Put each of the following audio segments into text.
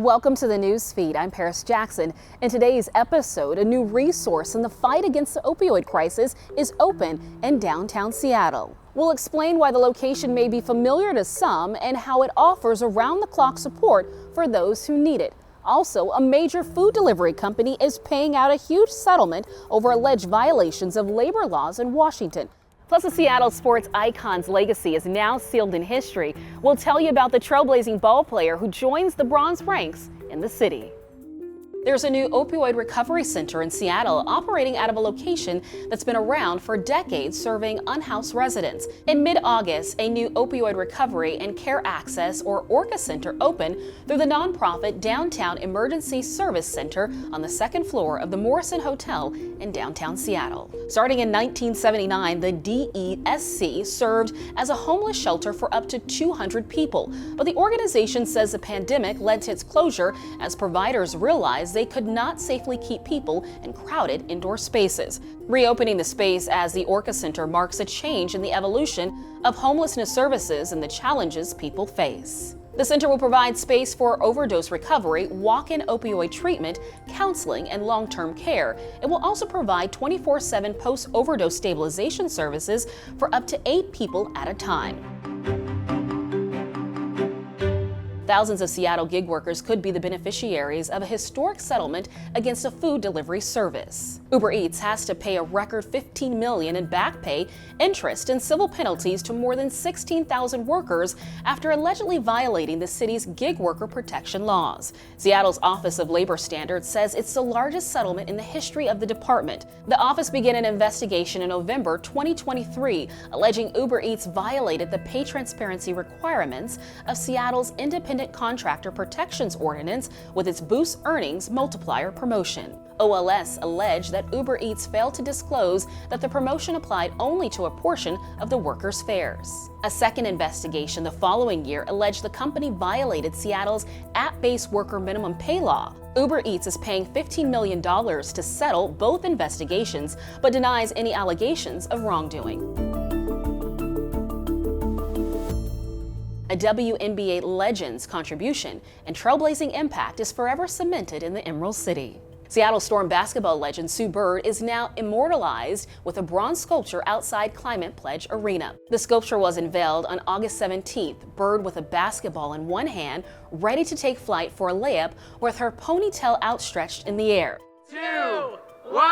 Welcome to the Newsfeed. I'm Paris Jackson. In today's episode, a new resource in the fight against the opioid crisis is open in downtown Seattle. We'll explain why the location may be familiar to some and how it offers around-the-clock support for those who need it. Also, a major food delivery company is paying out a huge settlement over alleged violations of labor laws in Washington. Plus, a Seattle sports icon's legacy is now sealed in history. We'll tell you about the trailblazing ball player who joins the bronze ranks in the city. There's a new opioid recovery center in Seattle operating out of a location that's been around for decades, serving unhoused residents. In mid-August, a new opioid recovery and care access, or ORCA center, opened through the nonprofit Downtown Emergency Service Center on the second floor of the Morrison Hotel in downtown Seattle. Starting in 1979, the DESC served as a homeless shelter for up to 200 people. But the organization says the pandemic led to its closure as providers realized they could not safely keep people in crowded indoor spaces. Reopening the space as the ORCA Center marks a change in the evolution of homelessness services and the challenges people face. The center will provide space for overdose recovery, walk-in opioid treatment, counseling, and long-term care. It will also provide 24/7 post-overdose stabilization services for up to 8 people at a time. Thousands of Seattle gig workers could be the beneficiaries of a historic settlement against a food delivery service. Uber Eats has to pay a record $15 million in back pay, interest, and civil penalties to more than 16,000 workers after allegedly violating the city's gig worker protection laws. Seattle's Office of Labor Standards says it's the largest settlement in the history of the department. The office began an investigation in November 2023, alleging Uber Eats violated the pay transparency requirements of Seattle's Independent Contractor Protections Ordinance with its Boost Earnings Multiplier promotion. OLS alleged that Uber Eats failed to disclose that the promotion applied only to a portion of the workers' fares. A second investigation the following year alleged the company violated Seattle's app-based worker minimum pay law. Uber Eats is paying $15 million to settle both investigations, but denies any allegations of wrongdoing. A WNBA legend's contribution and trailblazing impact is forever cemented in the Emerald City. Seattle Storm basketball legend Sue Bird is now immortalized with a bronze sculpture outside Climate Pledge Arena. The sculpture was unveiled on August 17th, Bird with a basketball in one hand, ready to take flight for a layup with her ponytail outstretched in the air. 2, 1.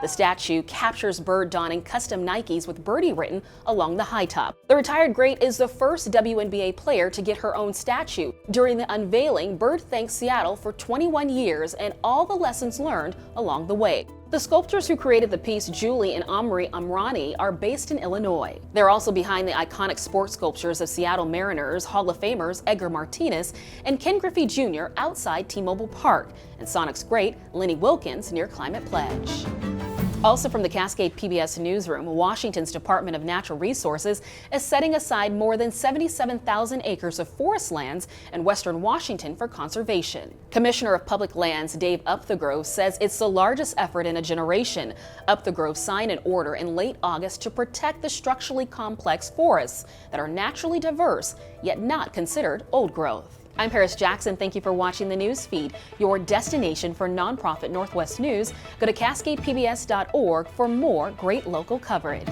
The statue captures Bird donning custom Nikes with Birdie written along the high top. The retired great is the first WNBA player to get her own statue. During the unveiling, Bird thanked Seattle for 21 years and all the lessons learned along the way. The sculptors who created the piece, Julie and Omri Amrani, are based in Illinois. They're also behind the iconic sports sculptures of Seattle Mariners Hall of Famers Edgar Martinez and Ken Griffey Jr. outside T-Mobile Park, and Sonics great Lenny Wilkens near Climate Pledge. Also from the Cascade PBS newsroom, Washington's Department of Natural Resources is setting aside more than 77,000 acres of forest lands in western Washington for conservation. Commissioner of Public Lands Dave Upthegrove says it's the largest effort in a generation. Upthegrove signed an order in late August to protect the structurally complex forests that are naturally diverse, yet not considered old growth. I'm Paris Jackson. Thank you for watching the Newsfeed, your destination for nonprofit Northwest news. Go to cascadepbs.org for more great local coverage.